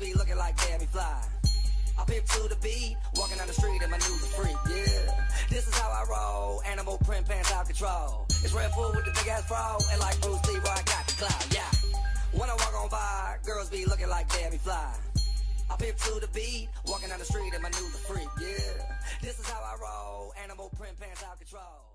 be looking like damn, he fly. I pip to the beat, walking down the street and my new freak, yeah. This is how I roll, animal print pants out control. It's Red Bull with the big ass bra, and like Bruce Lee, I got the clout, yeah. When I walk on by, girls be looking like damn, he fly. I pip to the beat, walking down the street and my new freak, yeah. This is how I roll, animal print pants out control.